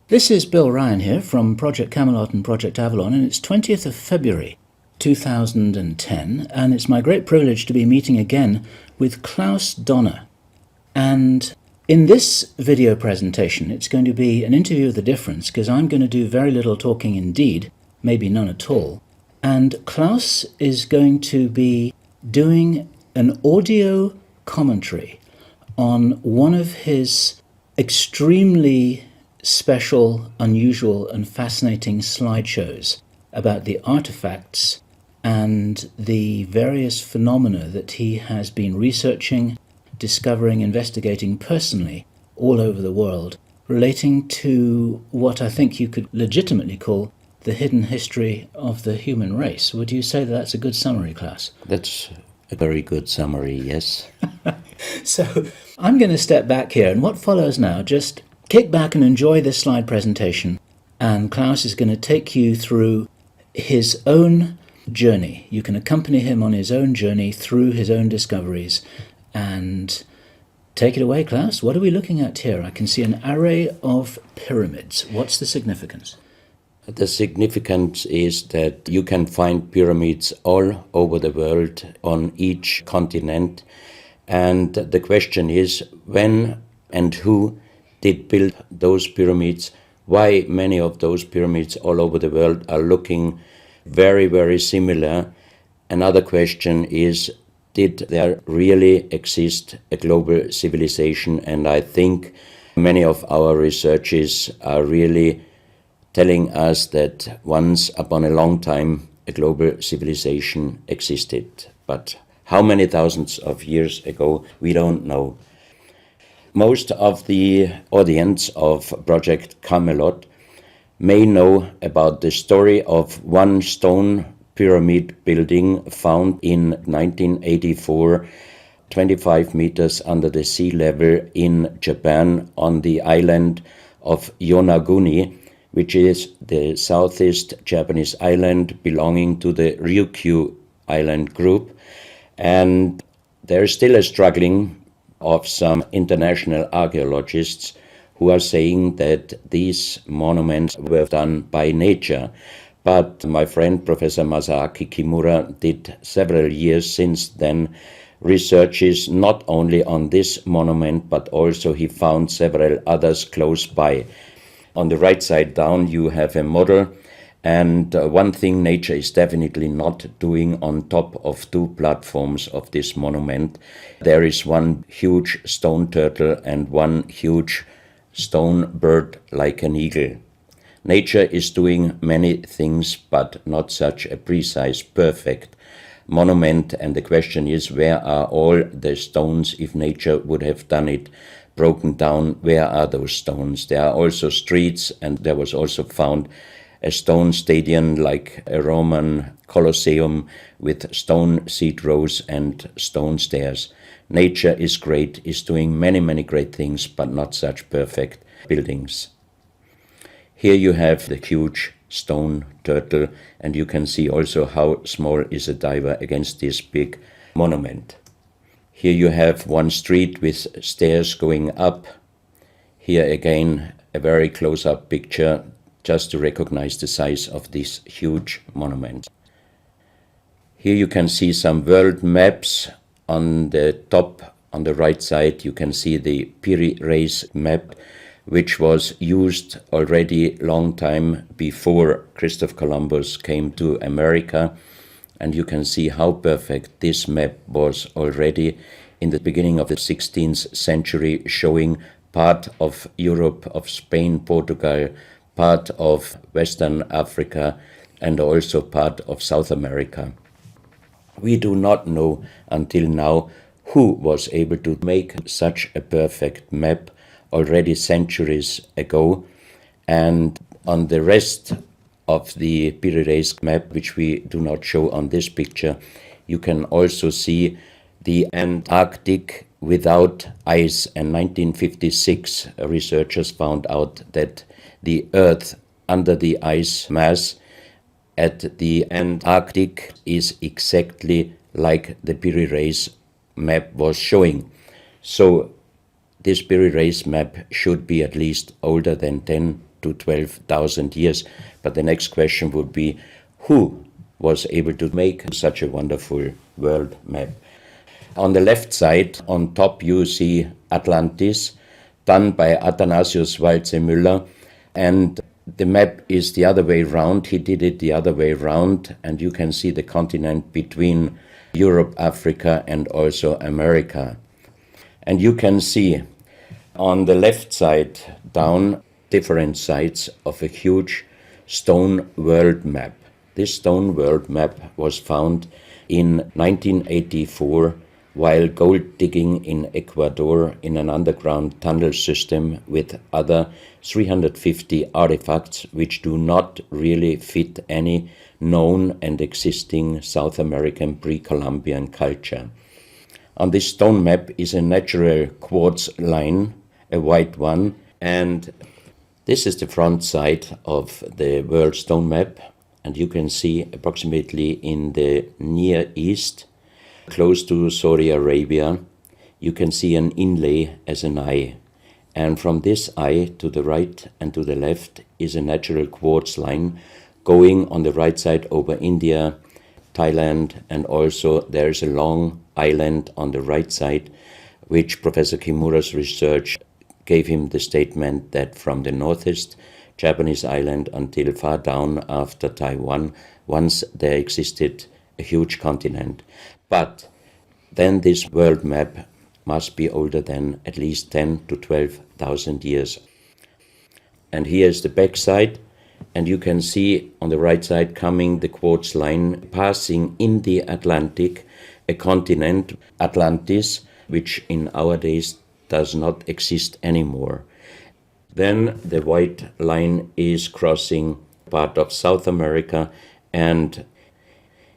This is Bill Ryan here from Project Camelot and Project Avalon, and it's 20th of February 2010, and it's my great privilege to be meeting again with Klaus Donner. And in this video presentation, it's going to be an interview of the difference, because I'm going to do very little talking indeed, maybe none at all, and Klaus is going to be doing an audio commentary on one of his extremely special, unusual and fascinating slideshows about the artifacts and the various phenomena that he has been researching, discovering, investigating personally all over the world, relating to what I think you could legitimately call the hidden history of the human race. Would you say that that's a good summary, Klaus? That's a very good summary, yes. So I'm going to step back here, and what follows now, just kick back and enjoy this slide presentation, and Klaus is going to take you through his own journey. You can accompany him on his own journey through his own discoveries. And take it away, Klaus. What are we looking at here? I can see an array of pyramids. What's the significance? The significance is that you can find pyramids all over the world on each continent. And the question is, when and who did build those pyramids? Why many of those pyramids all over the world are looking very, very similar? Another question is, did there really exist a global civilization? And I think many of our researchers are really telling us that once upon a long time a global civilization existed. But how many thousands of years ago, we don't know. Most of the audience of Project Camelot may know about the story of one stone pyramid building found in 1984, 25 meters under the sea level in Japan on the island of Yonaguni, which is the southeast Japanese island belonging to the Ryukyu island group. And there is still a struggling of some international archaeologists who are saying that these monuments were done by nature. But my friend Professor Masaaki Kimura did several years since then researches not only on this monument, but also he found several others close by. On the right side down you have a model, and one thing nature is definitely not doing on top of two platforms of this monument. There is one huge stone turtle and one huge stone bird like an eagle. Nature is doing many things, but not such a precise, perfect monument. And the question is, where are all the stones? If nature would have done it broken down, where are those stones? There are also streets, and there was also found a stone stadium like a Roman Colosseum with stone seat rows and stone stairs. Nature is great, is doing many, many great things, but not such perfect buildings. Here you have the huge stone turtle, and you can see also how small is a diver against this big monument. Here you have one street with stairs going up. Here again a very close-up picture just to recognize the size of this huge monument. Here you can see some world maps. On the top, on the right side, you can see the Piri Reis map, which was used already long time before Christopher Columbus came to America. And you can see how perfect this map was already in the beginning of the 16th century, showing part of Europe, of Spain, Portugal, part of Western Africa, and also part of South America. We do not know until now who was able to make such a perfect map already centuries ago. And on the rest of the Piri Reis map, which we do not show on this picture, you can also see the Antarctic without ice. In 1956, researchers found out that the Earth under the ice mass at the Antarctic is exactly like the Piri Reis map was showing. So this Piri Reis map should be at least older than 10 to 12,000 years. But the next question would be, who was able to make such a wonderful world map? On the left side, on top, you see Atlantis, done by Athanasius Waldseemüller, and the map is the other way round. He did it the other way round, and you can see the continent between Europe, Africa, and also America. And you can see on the left side down different sides of a huge stone world map. This stone world map was found in 1984 while gold digging in Ecuador in an underground tunnel system with other 350 artifacts which do not really fit any known and existing South American pre-Columbian culture. On this stone map is a natural quartz line, a white one, and this is the front side of the world stone map, and you can see approximately in the Near East, close to Saudi Arabia, you can see an inlay as an eye. And from this eye to the right and to the left is a natural quartz line going on the right side over India, Thailand, and also there's a long island on the right side, which Professor Kimura's research gave him the statement that from the northeast Japanese island until far down after Taiwan, once there existed a huge continent. But then this world map must be older than at least 10 to 12,000 years. And here is the back side, and you can see on the right side coming the quartz line passing in the Atlantic, a continent, Atlantis, which in our days does not exist anymore. Then the white line is crossing part of South America, and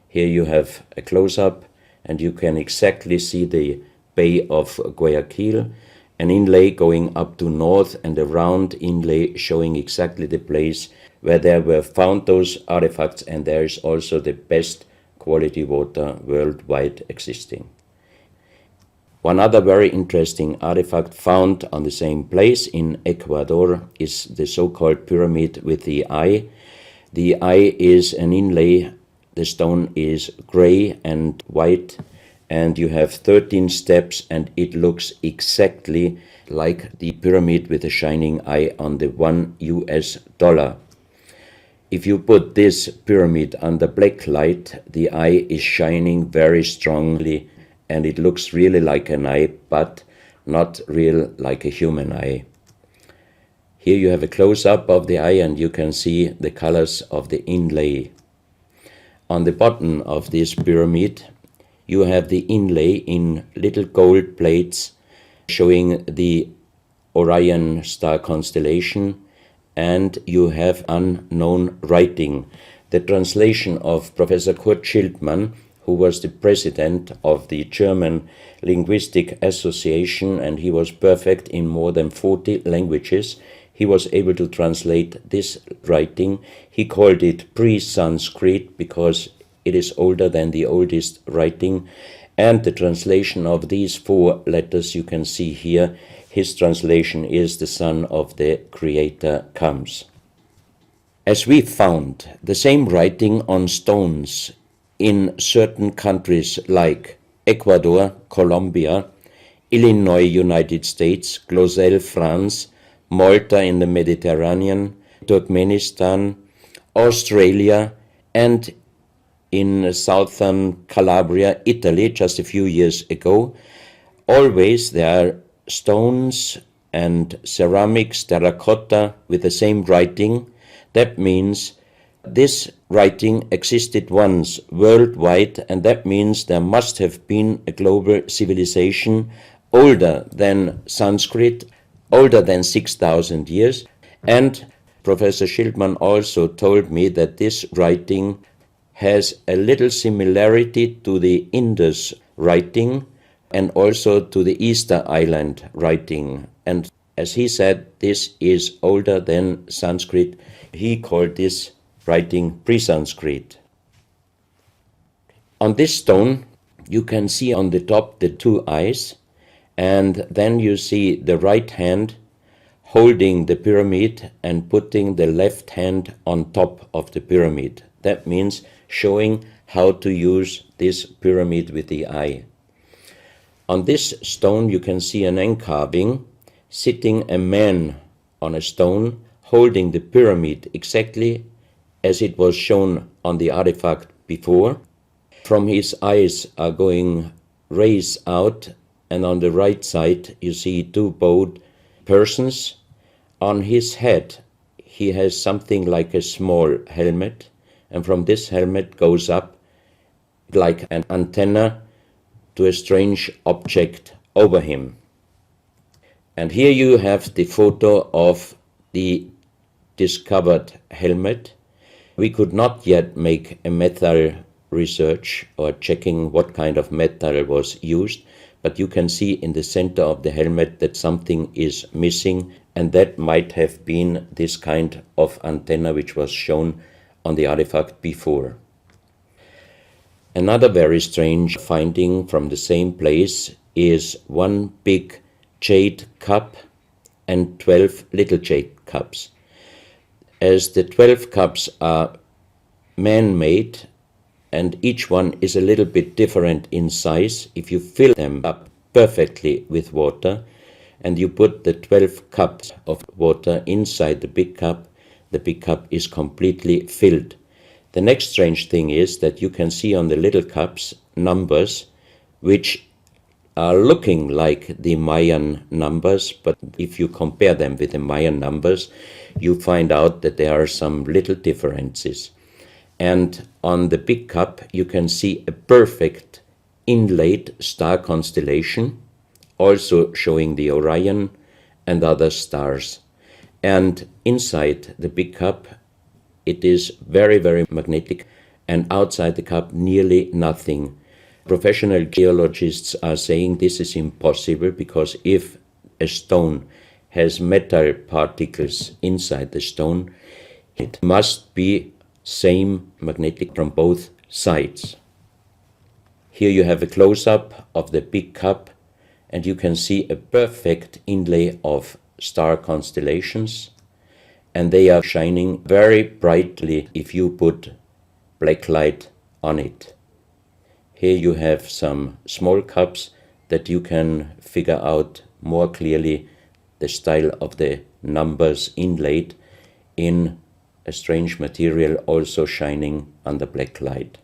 here you have a close-up, and you can exactly see the Bay of Guayaquil, an inlay going up to north and a round inlay showing exactly the place where there were found those artifacts, and there is also the best quality water worldwide existing. One other very interesting artifact found on the same place in Ecuador is the so-called pyramid with the eye. The eye is an inlay. The stone is gray and white, and you have 13 steps, and it looks exactly like the pyramid with a shining eye on the $1. If you put this pyramid under black light, the eye is shining very strongly, and it looks really like an eye, but not real like a human eye. Here you have a close-up of the eye, and you can see the colors of the inlay. On the bottom of this pyramid, you have the inlay in little gold plates showing the Orion star constellation, and you have unknown writing. The translation of Professor Kurt Schildmann, who was the president of the German Linguistic Association, and he was perfect in more than 40 languages. He was able to translate this writing. He called it pre-Sanskrit because it is older than the oldest writing. And the translation of these 4 letters you can see here, his translation is "the Son of the Creator comes." As we found the same writing on stones in certain countries like Ecuador, Colombia, Illinois, United States, Clausel, France, Malta in the Mediterranean, Turkmenistan, Australia, and in southern Calabria, Italy, just a few years ago. Always there are stones and ceramics, terracotta with the same writing. That means this writing existed once worldwide, and that means there must have been a global civilization older than Sanskrit, older than 6,000 years. And Professor Schildmann also told me that this writing has a little similarity to the Indus writing and also to the Easter Island writing. And as he said, this is older than Sanskrit. He called this writing pre-Sanskrit. On this stone, you can see on the top the 2 eyes, and then you see the right hand holding the pyramid and putting the left hand on top of the pyramid. That means showing how to use this pyramid with the eye. On this stone you can see an engraving, sitting a man on a stone holding the pyramid exactly as it was shown on the artifact before. From his eyes are going rays out, and on the right side you see two bowed persons. On his head he has something like a small helmet, and from this helmet goes up like an antenna to a strange object over him. And here you have the photo of the discovered helmet. We could not yet make a metal research or checking what kind of metal was used, but you can see in the center of the helmet that something is missing, and that might have been this kind of antenna which was shown on the artifact before. Another very strange finding from the same place is one big jade cup and 12 little jade cups. As the 12 cups are man-made and each one is a little bit different in size, if you fill them up perfectly with water and you put the 12 cups of water inside the big cup is completely filled. The next strange thing is that you can see on the little cups numbers which are looking like the Mayan numbers, but if you compare them with the Mayan numbers, you find out that there are some little differences. And on the big cup you can see a perfect inlaid star constellation, also showing the Orion and other stars. And inside the big cup it is very, very magnetic, and outside the cup nearly nothing. Professional geologists are saying this is impossible because if a stone has metal particles inside the stone, it must be same magnetic from both sides. Here you have a close-up of the big cup and you can see a perfect inlay of star constellations, and they are shining very brightly if you put black light on it. Here you have some small cups that you can figure out more clearly the style of the numbers inlaid in a strange material also shining under black light.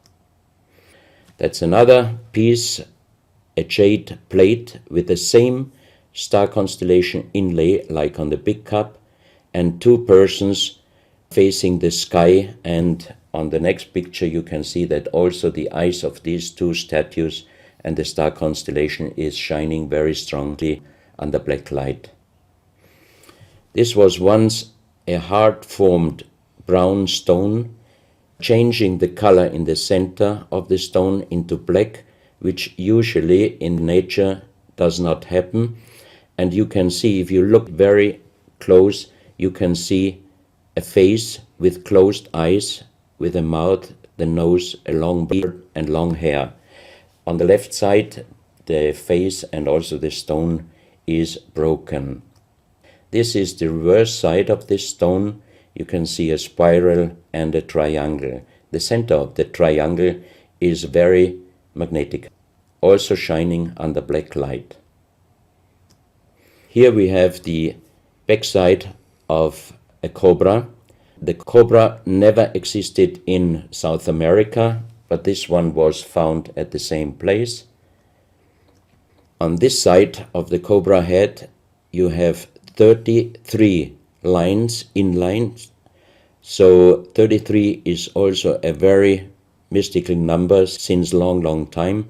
That's another piece, a jade plate with the same star constellation inlay like on the big cup, and two persons facing the sky, and on the next picture you can see that also the eyes of these two statues and the star constellation is shining very strongly under black light. This was once a hard-formed brown stone, changing the color in the center of the stone into black, which usually in nature does not happen. And you can see, if you look very close, you can see a face with closed eyes, with a mouth, the nose, a long beard and long hair. On the left side, the face and also the stone is broken. This is the reverse side of this stone. You can see a spiral and a triangle. The center of the triangle is very magnetic, also shining under black light. Here we have the backside of a cobra. The cobra never existed in South America, but this one was found at the same place. On this side of the cobra head you have 33 lines in lines. So 33 is also a very mystical number since long time.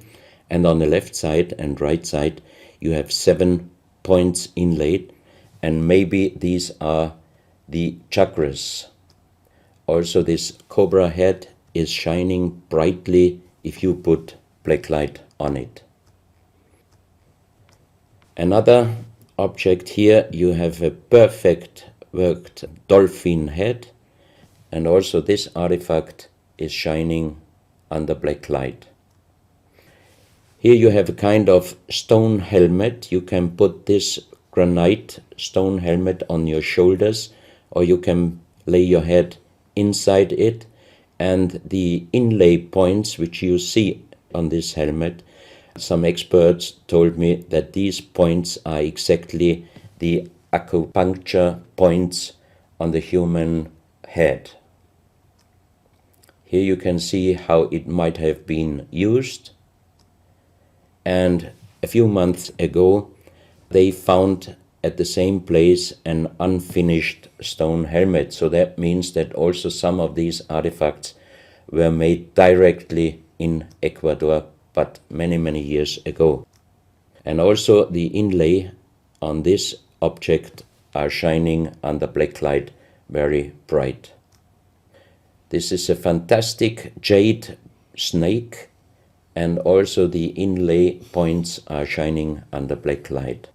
And on the left side and right side you have 7 points inlaid, and maybe these are the chakras. Also this cobra head is shining brightly if you put black light on it. Another object here, you have a perfect worked dolphin head, and also this artifact is shining under black light. Here you have a kind of stone helmet. You can put this granite stone helmet on your shoulders, or you can lay your head inside it, and the inlay points which you see on this helmet, some experts told me that these points are exactly the acupuncture points on the human head. Here you can see how it might have been used. And a few months ago, they found at the same place an unfinished stone helmet. So that means that also some of these artifacts were made directly in Ecuador, but many, many years ago. And also the inlay on this object are shining under black light very bright. This is a fantastic jade snake, and also the inlay points are shining under black light.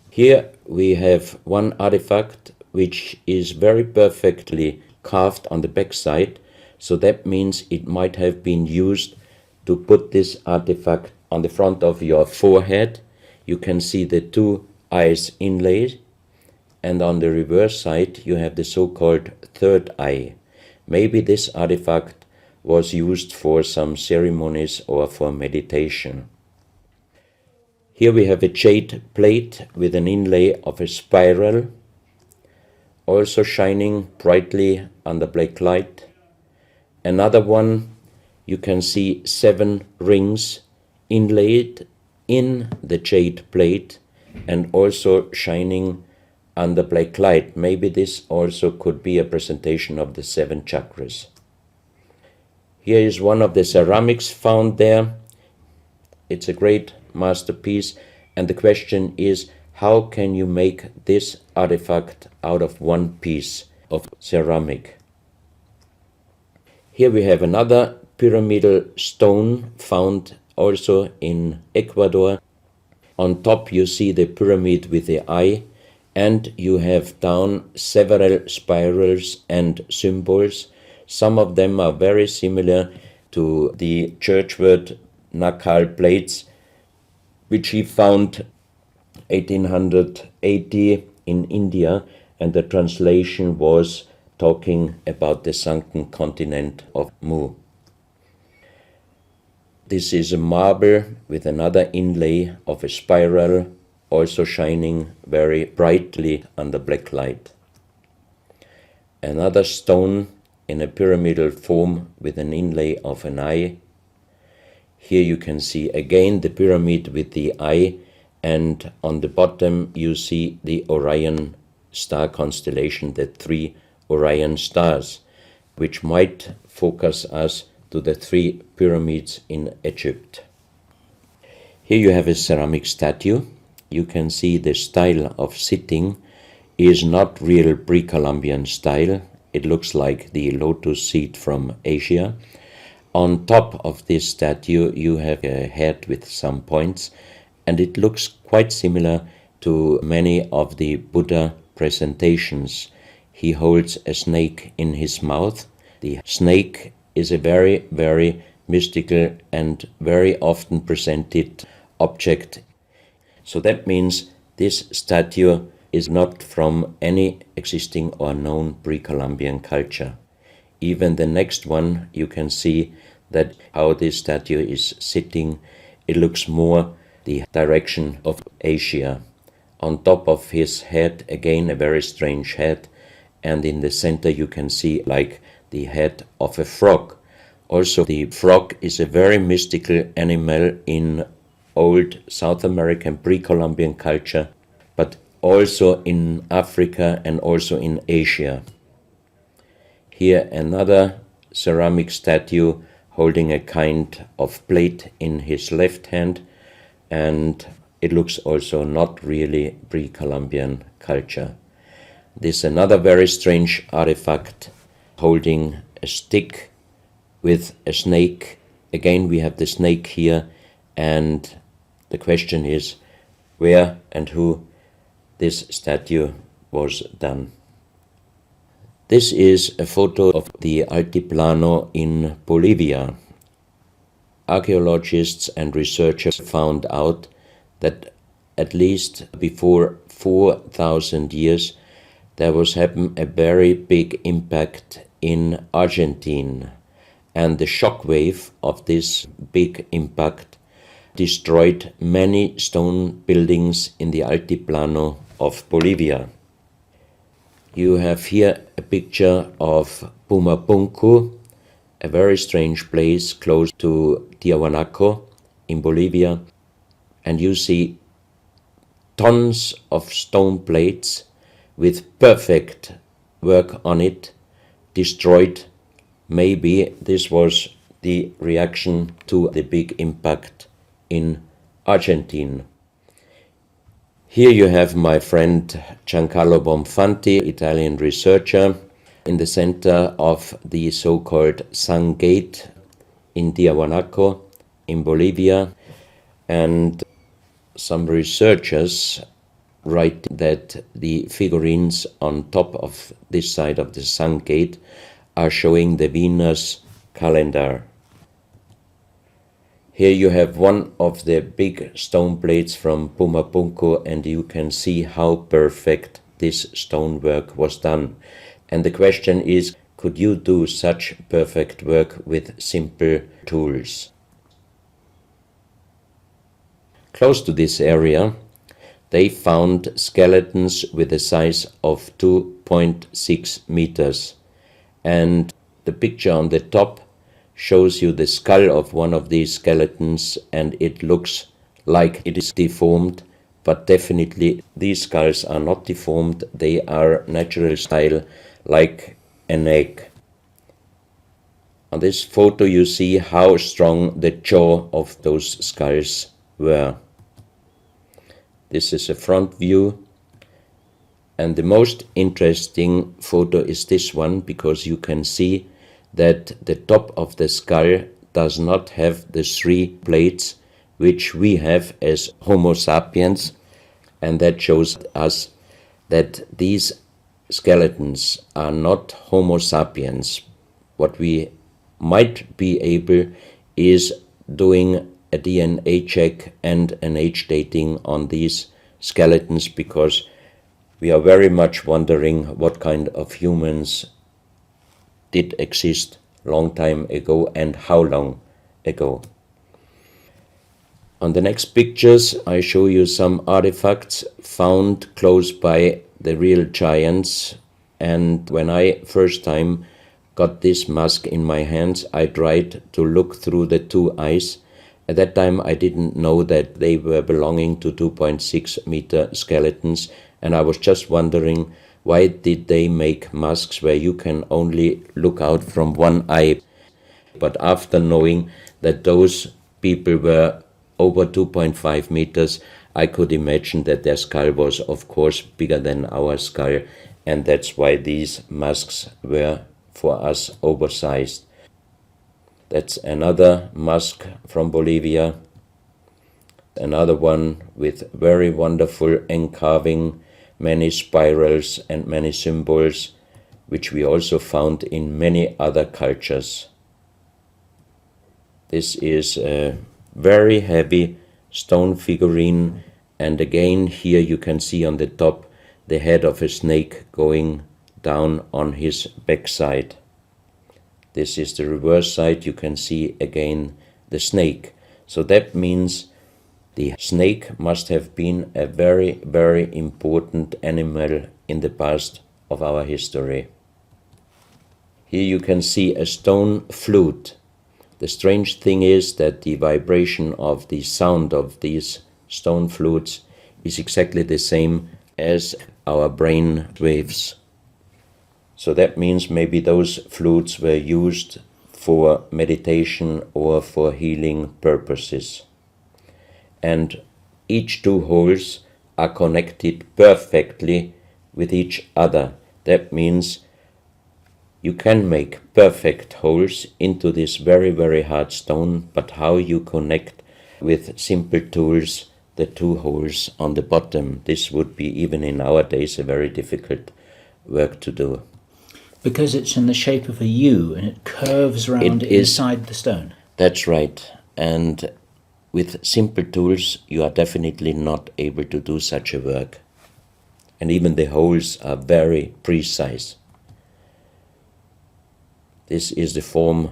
Here we have one artifact which is very perfectly carved on the back side, so that means it might have been used to put this artifact on the front of your forehead. You can see the two eyes inlaid, and on the reverse side you have the so-called third eye. Maybe this artifact was used for some ceremonies or for meditation. Here we have a jade plate with an inlay of a spiral, also shining brightly under black light. Another one, you can see 7 rings inlaid in the jade plate and also shining under black light. Maybe this also could be a presentation of the 7 chakras. Here is one of the ceramics found there. It's a great masterpiece, and the question is, how can you make this artifact out of one piece of ceramic? Here we have another pyramidal stone found also in Ecuador. On top you see the pyramid with the eye, and you have down several spirals and symbols. Some of them are very similar to the churchward Nakal plates, which he found 1880 in India, and the translation was talking about the sunken continent of Mu. This is a marble with another inlay of a spiral, also shining very brightly under black light. Another stone in a pyramidal form with an inlay of an eye. Here you can see again the pyramid with the eye, and on the bottom you see the Orion star constellation, the 3 Orion stars, which might focus us to the 3 pyramids in Egypt. Here you have a ceramic statue. You can see the style of sitting is not real pre-Columbian style. It looks like the lotus seat from Asia. On top of this statue you have a head with some points, and it looks quite similar to many of the Buddha presentations. He holds a snake in his mouth. The snake is a very, very mystical and very often presented object. So that means this statue is not from any existing or known pre-Columbian culture. Even the next one, you can see that how this statue is sitting, it looks more the direction of Asia. On top of his head, again a very strange head, and in the center you can see like the head of a frog. Also the frog is a very mystical animal in old South American pre-Columbian culture, but also in Africa and also in Asia. Here another ceramic statue holding a kind of plate in his left hand, and it looks also not really pre-Columbian culture. This is another very strange artifact holding a stick with a snake. Again we have the snake here, and the question is where and who this statue was done. This is a photo of the Altiplano in Bolivia. Archaeologists and researchers found out that at least before 4,000 years, there was happened a very big impact in Argentina, and the shock wave of this big impact destroyed many stone buildings in the Altiplano of Bolivia. You have here a picture of Pumapunku, a very strange place close to Tiahuanaco in Bolivia, and you see tons of stone plates with perfect work on it, destroyed. Maybe this was the reaction to the big impact in Argentina. Here you have my friend Giancarlo Bonfanti, Italian researcher, in the center of the so-called Sun Gate in Tiahuanaco in Bolivia, and some researchers write that the figurines on top of this side of the Sun Gate are showing the Venus calendar. Here you have one of the big stone plates from Pumapunku, and you can see how perfect this stonework was done. And the question is, could you do such perfect work with simple tools? Close to this area, they found skeletons with a size of 2.6 meters. And the picture on the top shows you the skull of one of these skeletons, and it looks like it is deformed, but definitely these skulls are not deformed. They are natural style, like an egg. On this photo you see how strong the jaw of those skulls were. This is a front view, and the most interesting photo is this one, because you can see that the top of the skull does not have the 3 plates which we have as Homo sapiens, and that shows us that these skeletons are not Homo sapiens. What we might be able is doing a DNA check and an age dating on these skeletons, because we are very much wondering what kind of humans did exist long time ago and how long ago. On the next pictures I show you some artifacts found close by the real giants, and when I first time got this mask in my hands, I tried to look through the 2 eyes. At that time I didn't know that they were belonging to 2.6 meter skeletons, and I was just wondering, why did they make masks where you can only look out from one eye? But after knowing that those people were over 2.5 meters, I could imagine that their skull was of course bigger than our skull, and that's why these masks were for us oversized. That's another mask from Bolivia, another one with very wonderful encarving, many spirals and many symbols, which we also found in many other cultures. This is a very heavy stone figurine, and again here you can see on the top the head of a snake going down on his backside. This is the reverse side. You can see again the snake. So that means the snake must have been a very, very important animal in the past of our history. Here you can see a stone flute. The strange thing is that the vibration of the sound of these stone flutes is exactly the same as our brain waves. So that means maybe those flutes were used for meditation or for healing purposes. And each 2 holes are connected perfectly with each other. That means you can make perfect holes into this very, very hard stone, but how you connect with simple tools the 2 holes on the bottom, this would be even in our days a very difficult work to do. Because it's in the shape of a U and it curves around inside the stone. That's right. And with simple tools, you are definitely not able to do such a work. And even the holes are very precise. This is the form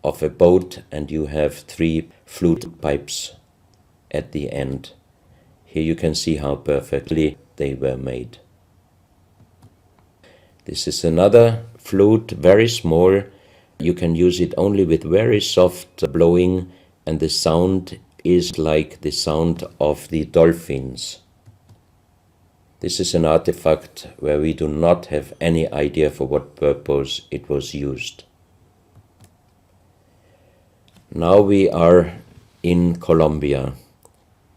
of a boat, and you have 3 flute pipes at the end. Here you can see how perfectly they were made. This is another flute, very small. You can use it only with very soft blowing, and the sound is like the sound of the dolphins. This is an artifact where we do not have any idea for what purpose it was used. Now we are in Colombia.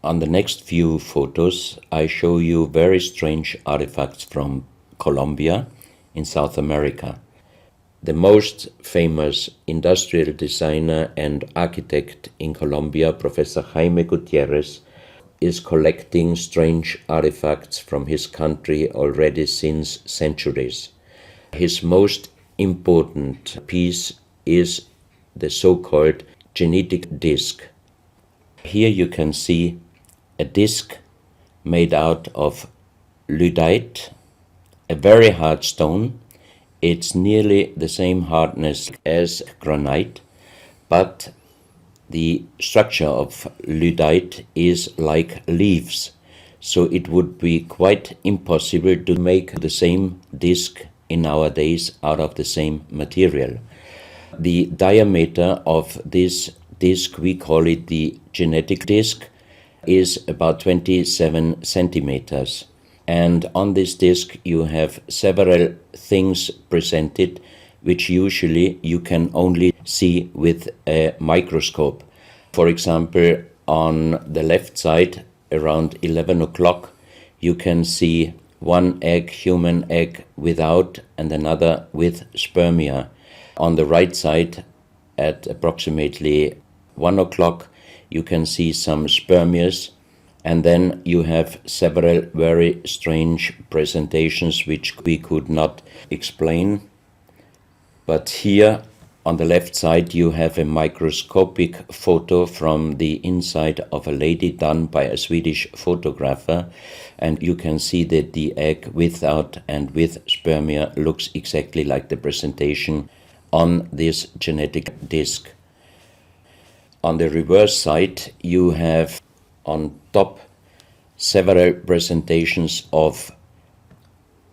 On the next few photos, I show you very strange artifacts from Colombia in South America. The most famous industrial designer and architect in Colombia, Professor Jaime Gutierrez, is collecting strange artifacts from his country already since centuries. His most important piece is the so-called genetic disc. Here you can see a disc made out of lyddite, a very hard stone. It's nearly the same hardness as granite, but the structure of lyddite is like leaves, so it would be quite impossible to make the same disc in our days out of the same material. The diameter of this disc, we call it the genetic disc, is about 27 centimeters. And on this disc you have several things presented which usually you can only see with a microscope. For example, on the left side, around 11 o'clock, you can see one egg, human egg, without and another with spermia. On the right side, at approximately 1 o'clock, you can see some spermias, and then you have several very strange presentations which we could not explain. But here on the left side you have a microscopic photo from the inside of a lady done by a Swedish photographer, and you can see that the egg without and with spermia looks exactly like the presentation on this genetic disc. On the reverse side you have on top several presentations of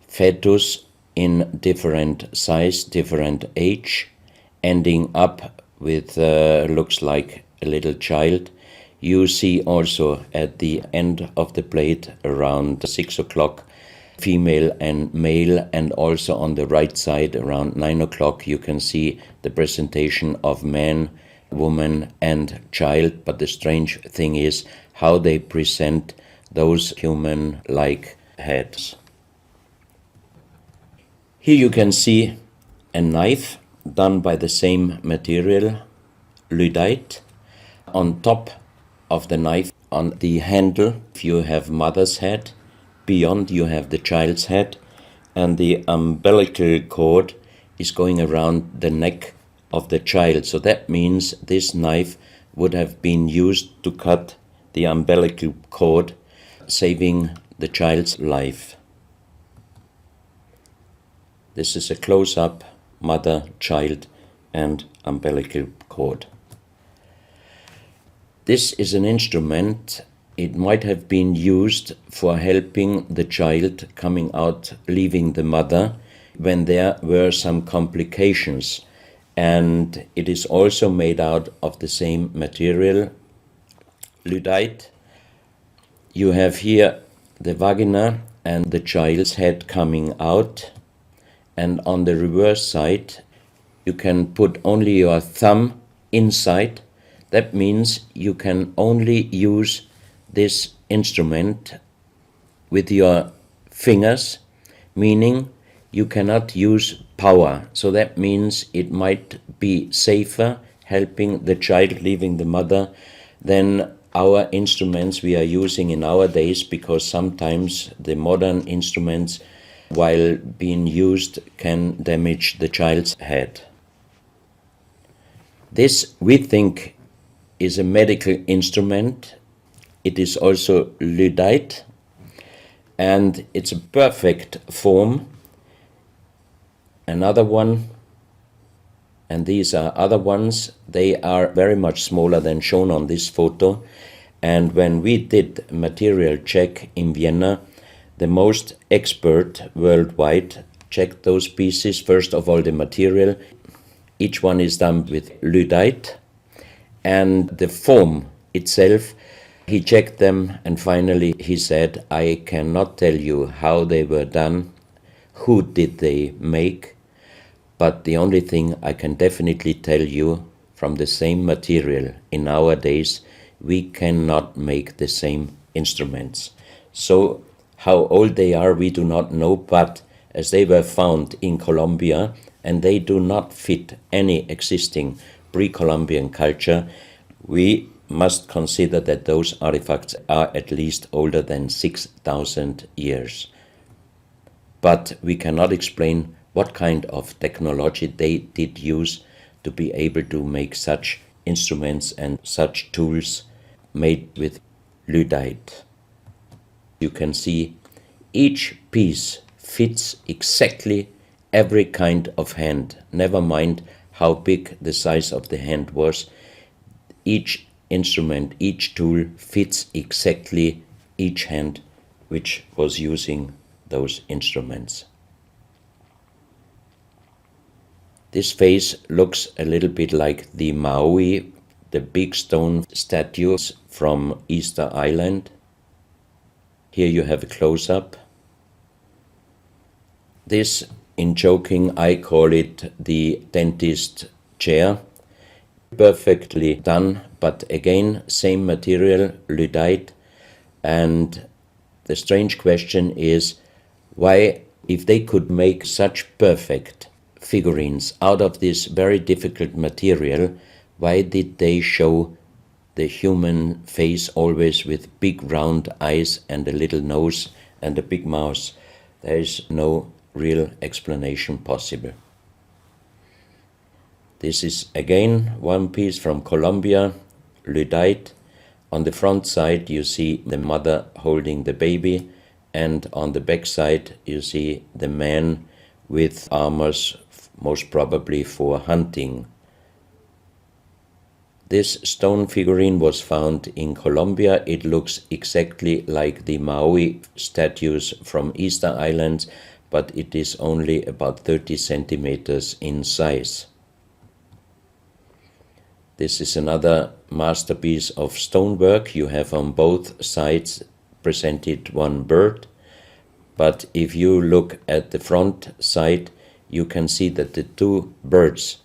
fetus in different size, different age, ending up with looks like a little child. You see also at the end of the plate around 6 o'clock female and male, and also on the right side around 9 o'clock you can see the presentation of man, woman and child. But the strange thing is how they present those human-like heads. Here you can see a knife done by the same material, lyddite. On top of the knife, on the handle, you have mother's head, beyond you have the child's head, and the umbilical cord is going around the neck of the child. So that means this knife would have been used to cut the umbilical cord, saving the child's life. This is a close-up mother, child, and umbilical cord. This is an instrument. It might have been used for helping the child coming out, leaving the mother, when there were some complications. And it is also made out of the same material, lyddite. You have here the vagina and the child's head coming out. And on the reverse side, you can put only your thumb inside. That means you can only use this instrument with your fingers, meaning you cannot use power. So that means it might be safer helping the child leaving the mother than our instruments we are using in our days, because sometimes the modern instruments, while being used, can damage the child's head. This, we think, is a medical instrument. It is also lyddite, and it's a perfect form. Another one, and these are other ones, they are very much smaller than shown on this photo. And when we did material check in Vienna, the most expert worldwide checked those pieces. First of all, the material. Each one is done with lyddite, and the form itself, he checked them, and finally he said, I cannot tell you how they were done, who did they make, but the only thing I can definitely tell you, from the same material in our days, we cannot make the same instruments. So how old they are, we do not know, but as they were found in Colombia and they do not fit any existing pre-Columbian culture, we must consider that those artifacts are at least older than 6,000 years. But we cannot explain what kind of technology they did use to be able to make such instruments and such tools made with lyddite. You can see each piece fits exactly every kind of hand, never mind how big the size of the hand was. Each instrument, each tool fits exactly each hand which was using those instruments. This face looks a little bit like the Maui, the big stone statues from Easter Island. Here you have a close-up. This, in joking, I call it the dentist chair. Perfectly done, but again, same material, lyddite. And the strange question is, why, if they could make such perfect figurines out of this very difficult material, why did they show the human face always with big round eyes and a little nose and a big mouth? There is no real explanation possible. This is again one piece from Colombia, lyddite. On the front side you see the mother holding the baby, and on the back side you see the man with armors, most probably for hunting. This stone figurine was found in Colombia. It looks exactly like the Maui statues from Easter Island, but it is only about 30 centimeters in size. This is another masterpiece of stonework. You have on both sides presented one bird, but if you look at the front side, you can see that the two birds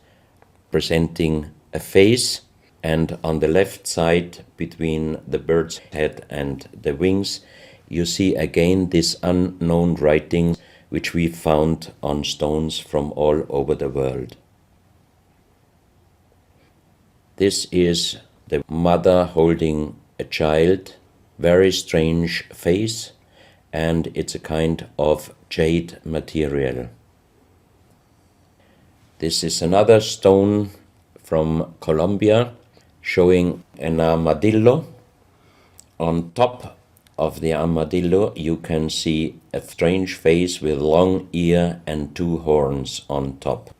presenting a face, and on the left side, between the bird's head and the wings, you see again this unknown writing which we found on stones from all over the world. This is the mother holding a child, very strange face, and it's a kind of jade material. This is another stone from Colombia, showing an armadillo. On top of the armadillo you can see a strange face with long ear and two horns on top.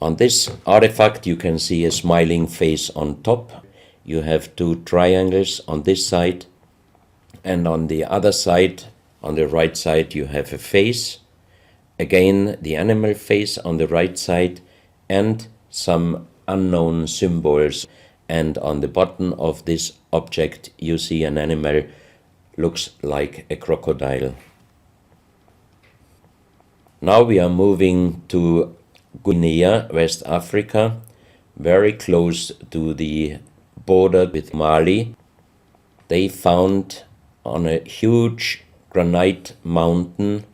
On this artifact you can see a smiling face on top. You have two triangles on this side, and on the other side, on the right side, you have a face. Again, the animal face on the right side, and some unknown symbols. And on the bottom of this object you see an animal, looks like a crocodile. Now we are moving to Guinea, West Africa, very close to the border with Mali. They found on a huge granite mountain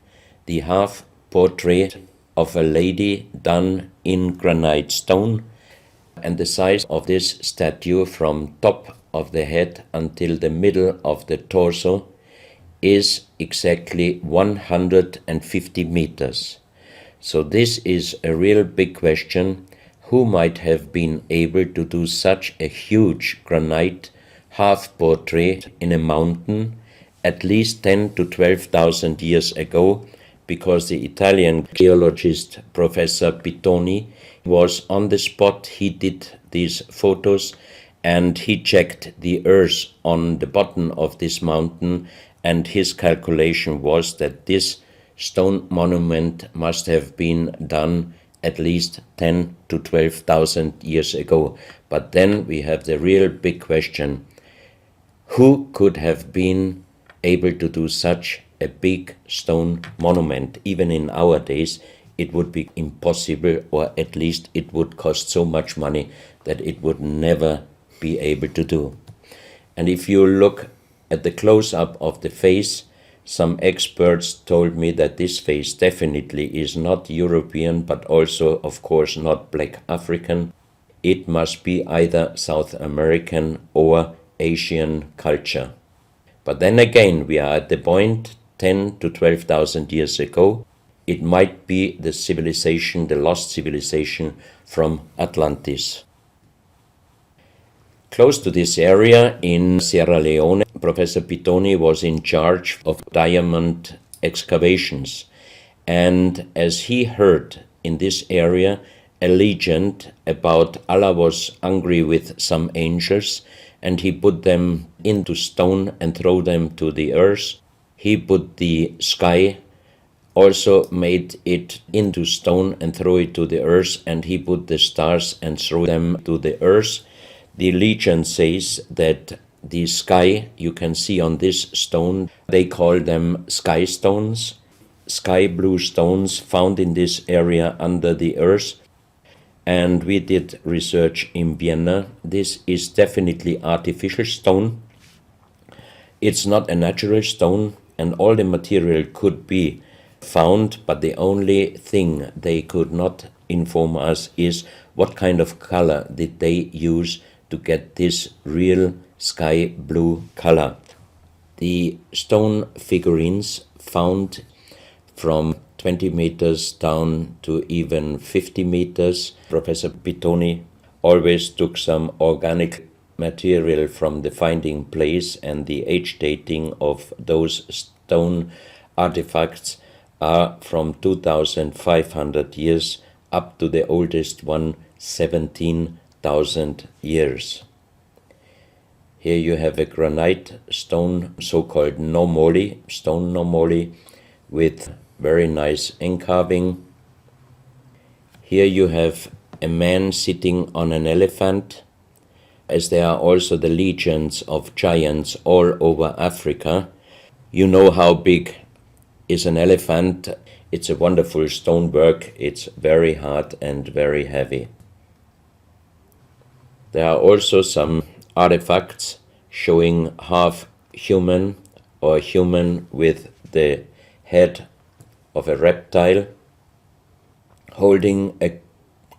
the half portrait of a lady done in granite stone, and the size of this statue from top of the head until the middle of the torso is exactly 150 meters. So this is a real big question. who might have been able to do such a huge granite half-portrait in a mountain at least 10 to 12,000 years ago, because the Italian geologist Professor Pittoni was on the spot. He did these photos and he checked the earth on the bottom of this mountain, and his calculation was that this stone monument must have been done at least 10 to 12,000 years ago. But then we have the real big question: who could have been able to do such a big stone monument? Even in our days, it would be impossible, or at least it would cost so much money that it would never be able to do. And if you look at the close-up of the face, some experts told me that this face definitely is not European, but also, of course, not black African. It must be either South American or Asian culture. But then again, we are at the point 10 to 12,000 years ago. It might be the civilization, the lost civilization from Atlantis. Close to this area in Sierra Leone, Professor Pittoni was in charge of diamond excavations. And as he heard in this area a legend about Allah was angry with some angels, and he put them into stone and throw them to the earth. He put the sky, also made it into stone and throw it to the earth, and he put the stars and threw them to the earth. The legend says that the sky you can see on this stone, they call them sky stones, sky blue stones found in this area under the earth. And we did research in Vienna. This is definitely artificial stone. It's not a natural stone, and all the material could be found, but the only thing they could not inform us is what kind of color did they use to get this real sky blue color. The stone figurines found from 20 meters down to even 50 meters. Professor Pittoni always took some organic material from the finding place, and the age dating of those stone artifacts are from 2,500 years up to the oldest one, 17,000 years. Here you have a granite stone, so-called stone normoli, with very nice encarving. Here you have a man sitting on an elephant, as there are also the legends of giants all over Africa. You know how big is an elephant. It's a wonderful stonework. It's very hard and very heavy. There are also some artifacts showing half human or human with the head of a reptile, holding a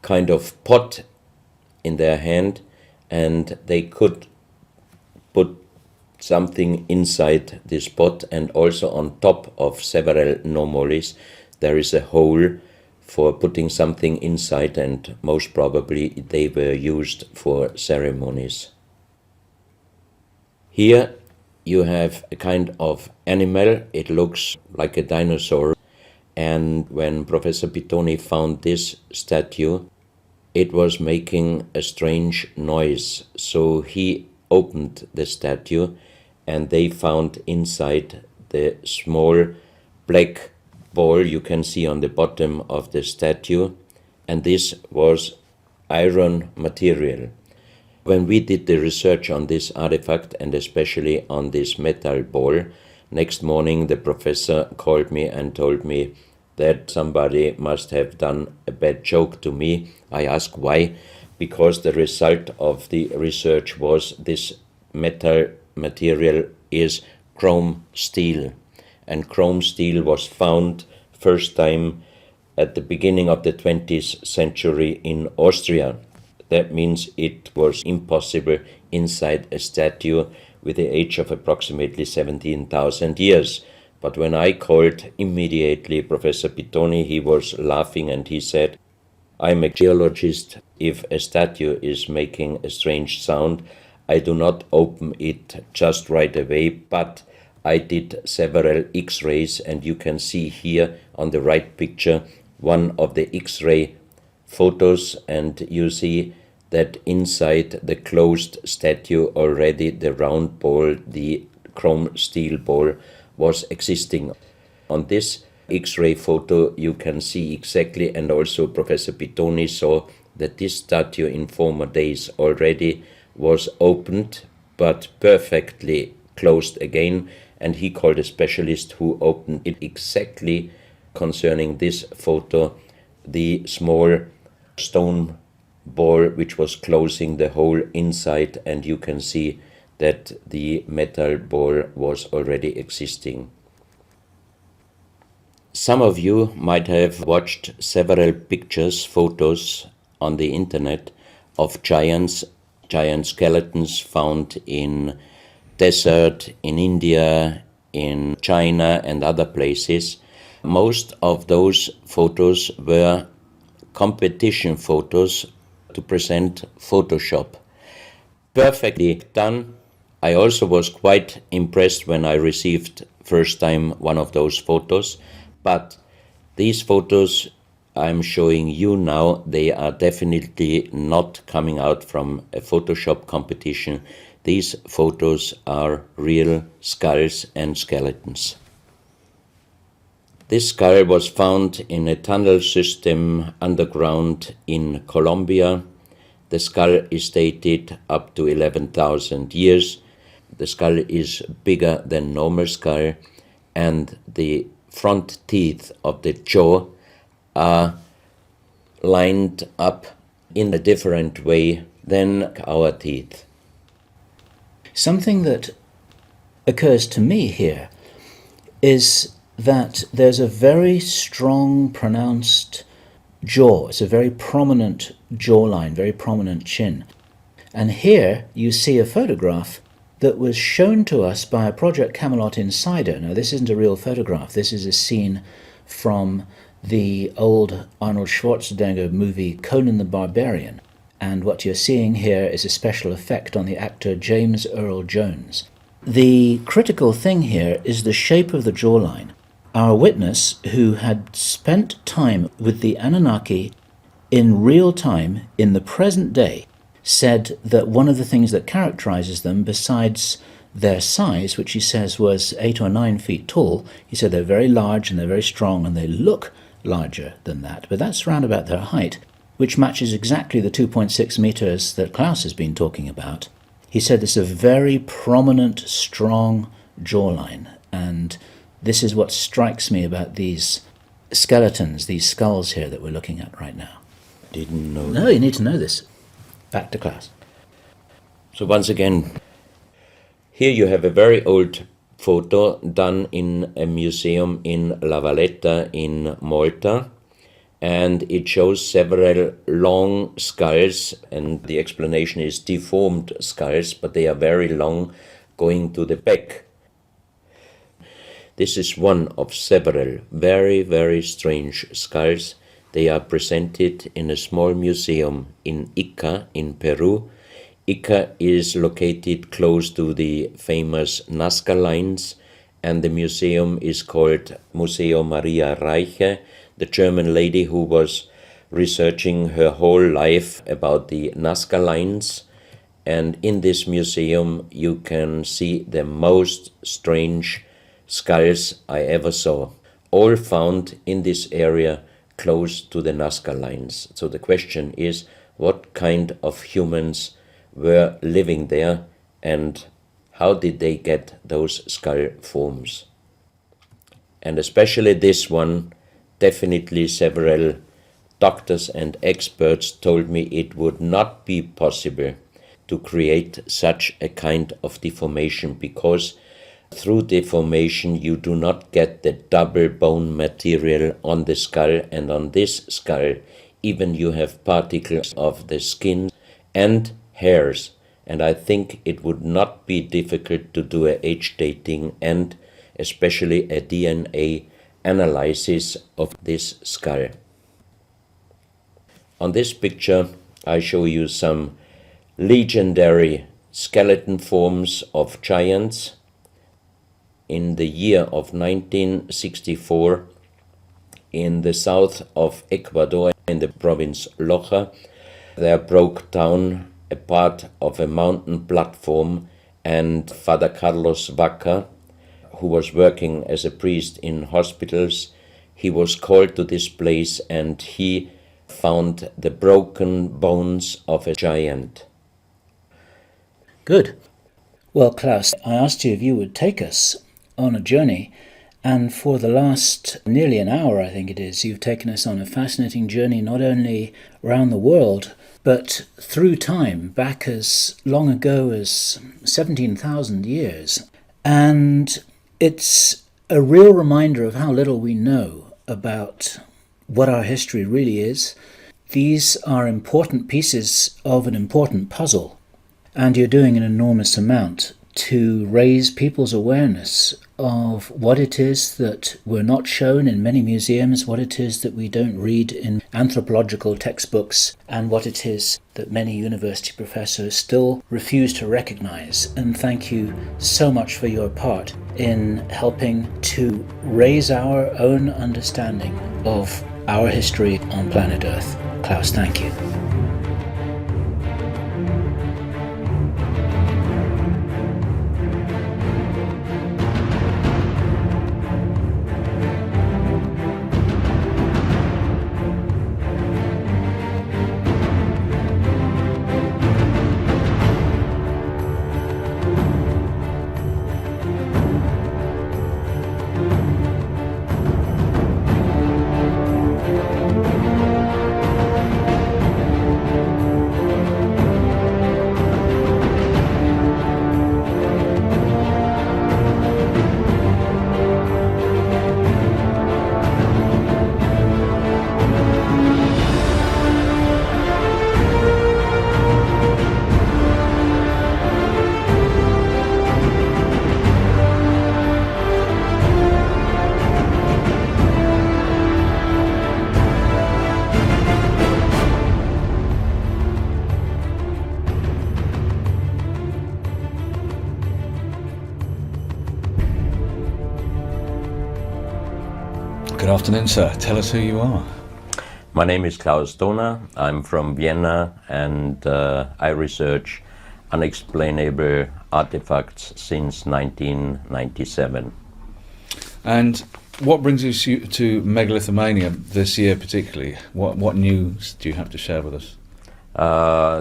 kind of pot in their hand, and they could put something inside this pot, and also on top of several normolis there is a hole for putting something inside, and most probably they were used for ceremonies. Here you have a kind of animal. It looks like a dinosaur. And when Professor Pittoni found this statue, it was making a strange noise. So he opened the statue, and they found inside the small black ball you can see on the bottom of the statue, and this was iron material. When we did the research on this artifact, and especially on this metal ball, next morning the professor called me and told me that somebody must have done a bad joke to me. I asked why, because the result of the research was this metal material is chrome steel, and chrome steel was found first time at the beginning of the 20th century in Austria. That means it was impossible inside a statue with the age of approximately 17,000 years. But when I called immediately Professor Pittoni, he was laughing and he said, I'm a geologist. If a statue is making a strange sound, I do not open it just right away, but I did several X-rays, and you can see here on the right picture one of the X-ray photos, and you see that inside the closed statue already the round ball, the chrome steel ball, was existing. On this X-ray photo you can see exactly, and also Professor Pitoni saw that this statue in former days already was opened but perfectly closed again, and he called a specialist who opened it exactly concerning this photo, the small stone ball which was closing the hole inside, and you can see that the metal ball was already existing. Some of you might have watched several pictures, photos on the internet of giant skeletons found in desert, in India, in China and other places. Most of those photos were competition photos to present Photoshop. Perfectly done. I also was quite impressed when I received first time one of those photos, but these photos I'm showing you now, they are definitely not coming out from a Photoshop competition. These photos are real skulls and skeletons. This skull was found in a tunnel system underground in Colombia. The skull is dated up to 11,000 years. The skull is bigger than normal skull, and the front teeth of the jaw are lined up in a different way than our teeth. Something that occurs to me here is that there's a very strong, pronounced jaw. It's a very prominent jawline, very prominent chin. And here you see a photograph that was shown to us by a Project Camelot insider. Now, this isn't a real photograph. This is a scene from the old Arnold Schwarzenegger movie Conan the Barbarian. And what you're seeing here is a special effect on the actor James Earl Jones. The critical thing here is the shape of the jawline. Our witness, who had spent time with the Anunnaki in real time, in the present day, said that one of the things that characterizes them, besides their size, which he says was 8 or 9 feet tall, he said they're very large and they're very strong and they look larger than that. But that's round about their height, which matches exactly the 2.6 meters that Klaus has been talking about. He said this is a very prominent, strong jawline, and this is what strikes me about these skeletons, these skulls here that we're looking at right now. Didn't know. No, you need to know this. Back to Klaus. So once again, here you have a very old photo done in a museum in La Valletta in Malta, and it shows several long skulls, and the explanation is deformed skulls, but they are very long, going to the back. This is one of several very, very strange skulls. They are presented in a small museum in Ica in Peru. Ica is located close to the famous Nazca lines, and the museum is called Museo Maria Reiche, the German lady who was researching her whole life about the Nazca lines. And in this museum you can see the most strange skulls I ever saw, all found in this area close to the Nazca lines. So the question is, what kind of humans were living there, and how did they get those skull forms? And especially this one, definitely several doctors and experts told me it would not be possible to create such a kind of deformation, because through deformation you do not get the double bone material on the skull, and on this skull even you have particles of the skin and hairs, and I think it would not be difficult to do a age dating and especially a DNA analysis of this skull. On this picture, I show you some legendary skeleton forms of giants. In the year of 1964, in the south of Ecuador, in the province Loja, there broke down a part of a mountain platform, and Father Carlos Vaca, who was working as a priest in hospitals, he was called to this place and he found the broken bones of a giant. Good. Well, Klaus, I asked you if you would take us on a journey, and for the last nearly an hour, I think it is, you've taken us on a fascinating journey not only around the world, but through time, back as long ago as 17,000 years. And it's a real reminder of how little we know about what our history really is. These are important pieces of an important puzzle, and you're doing an enormous amount to raise people's awareness of what it is that we're not shown in many museums, what it is that we don't read in anthropological textbooks, and what it is that many university professors still refuse to recognize. And thank you so much for your part in helping to raise our own understanding of our history on planet Earth. Klaus, thank you. Good afternoon, sir. Tell us who you are. My name is Klaus Donner. I'm from Vienna, and I research unexplainable artifacts since 1997. And what brings you to megalithomania this year particularly? What news do you have to share with us?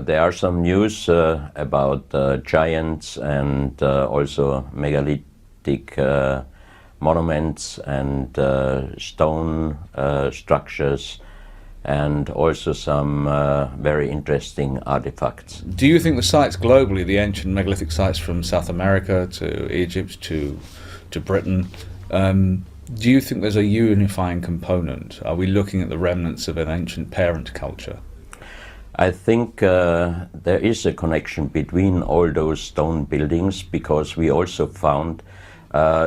There are some news about giants and also megalithic monuments and stone structures, and also some very interesting artifacts. Do you think the sites globally, the ancient megalithic sites from South America to Egypt to Britain, do you think there's a unifying component? Are we looking at the remnants of an ancient parent culture? I think there is a connection between all those stone buildings, because we also found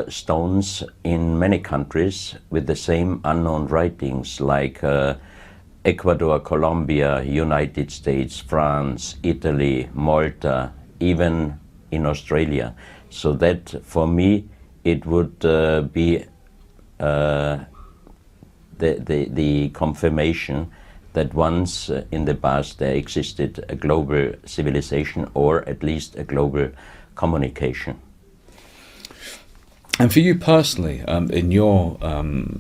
stones in many countries with the same unknown writings, like Ecuador, Colombia, United States, France, Italy, Malta, even in Australia. So that, for me, it would be the confirmation that once in the past there existed a global civilization, or at least a global communication. And for you personally, in your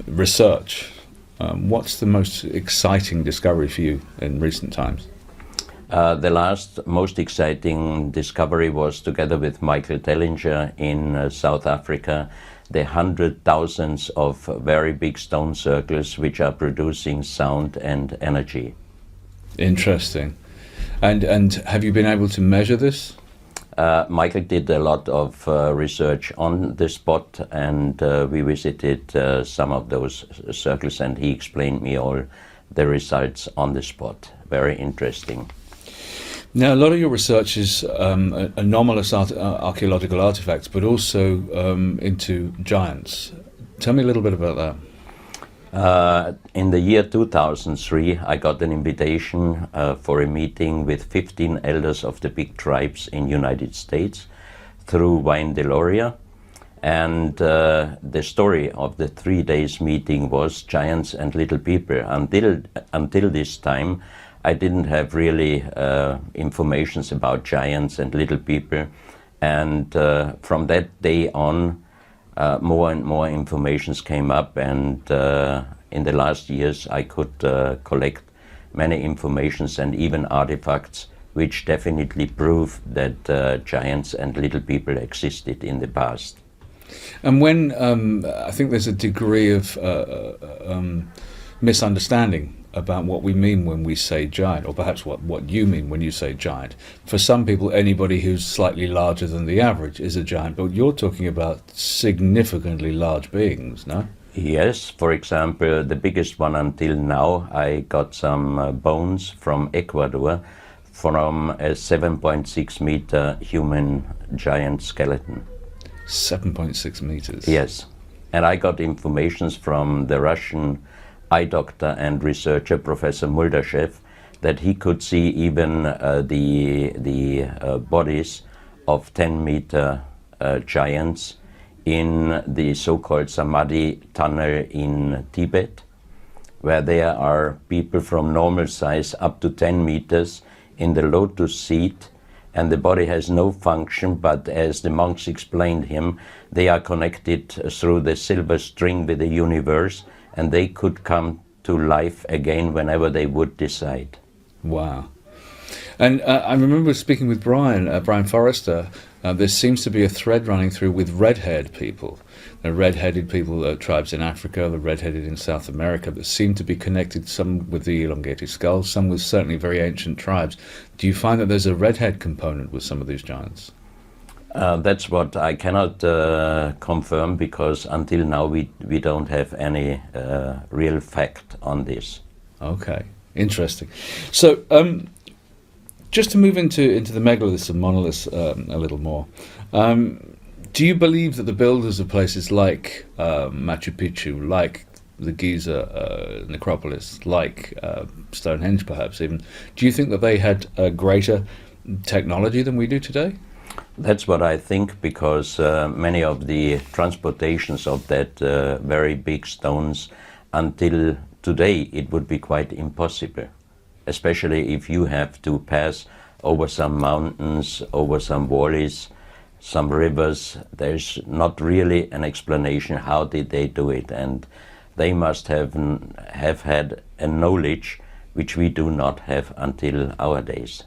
research, what's the most exciting discovery for you in recent times? The last most exciting discovery was, together with Michael Tellinger in South Africa, the 100,000s of very big stone circles which are producing sound and energy. Interesting. And have you been able to measure this? Michael did a lot of research on the spot, and we visited some of those circles, and he explained me all the results on the spot. Very interesting. Now, a lot of your research is anomalous archaeological artifacts, but also into giants. Tell me a little bit about that. In the year 2003, I got an invitation for a meeting with 15 elders of the big tribes in United States through Wayne Deloria. And the story of the 3 days meeting was giants and little people. Until this time, I didn't have really informations about giants and little people. And from that day on, more and more informations came up, and in the last years I could collect many informations and even artifacts which definitely prove that giants and little people existed in the past. And when I think there's a degree of misunderstanding about what we mean when we say giant, or perhaps what you mean when you say giant. For some people, anybody who's slightly larger than the average is a giant, but you're talking about significantly large beings, no? Yes, for example, the biggest one until now, I got some bones from Ecuador from a 7.6 meter human giant skeleton. 7.6 meters? Yes, and I got informations from the Russian eye doctor and researcher, Professor Muldashev, that he could see even the bodies of 10-meter giants in the so-called Samadhi tunnel in Tibet, where there are people from normal size up to 10 meters in the lotus seat, and the body has no function, but as the monks explained him, they are connected through the silver string with the universe, and they could come to life again whenever they would decide. Wow. And I remember speaking with Brian Forrester, there seems to be a thread running through with red-haired people. The red-headed people, tribes in Africa, the red-headed in South America, that seem to be connected, some with the elongated skulls, some with certainly very ancient tribes. Do you find that there's a red-head component with some of these giants? That's what I cannot confirm, because until now we don't have any real fact on this. Okay, interesting. So just to move into the megaliths and monoliths a little more, do you believe that the builders of places like Machu Picchu, like the Giza necropolis, like Stonehenge perhaps even, do you think that they had a greater technology than we do today? That's what I think, because many of the transportations of that very big stones until today it would be quite impossible, especially if you have to pass over some mountains, over some valleys, some rivers. There's not really an explanation how did they do it, and they must have had a knowledge which we do not have until our days.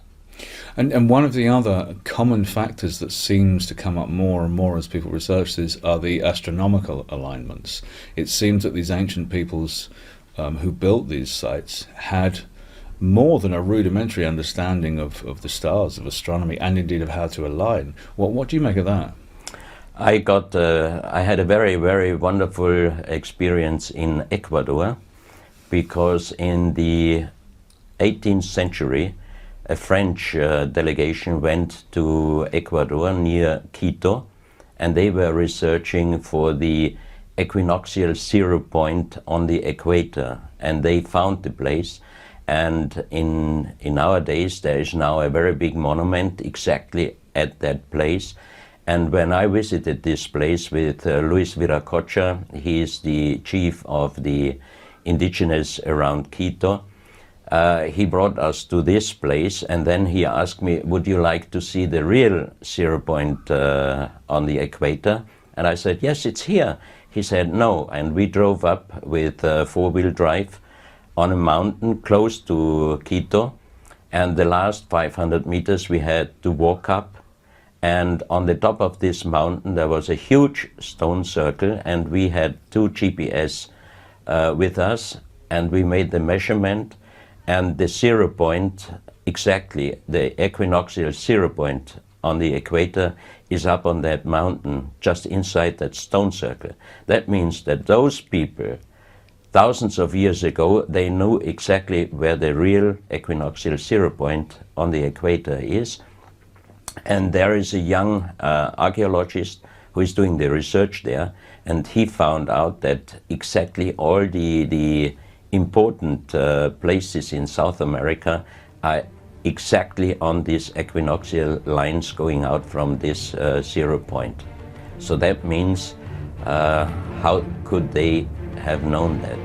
And one of the other common factors that seems to come up more and more as people research this are the astronomical alignments. It seems that these ancient peoples who built these sites had more than a rudimentary understanding of the stars, of astronomy, and indeed of how to align. What do you make of that? I had a very, very wonderful experience in Ecuador, because in the 18th century, a French delegation went to Ecuador near Quito, and they were researching for the equinoctial zero point on the equator, and they found the place. And in our days, there is now a very big monument exactly at that place. And when I visited this place with Luis Viracocha, he is the chief of the indigenous around Quito, he brought us to this place, and then he asked me, would you like to see the real zero point on the equator? And I said, yes, it's here. He said, no. And we drove up with four-wheel drive on a mountain close to Quito, and the last 500 meters we had to walk up. And on the top of this mountain there was a huge stone circle, and we had two GPS with us, and we made the measurement. And the zero point, exactly the equinoctial zero point on the equator, is up on that mountain, just inside that stone circle. That means that those people, thousands of years ago, they knew exactly where the real equinoctial zero point on the equator is. And there is a young archaeologist, who is doing the research there, and he found out that exactly all the important places in South America are exactly on these equinoctial lines going out from this 0 point. So that means how could they have known that?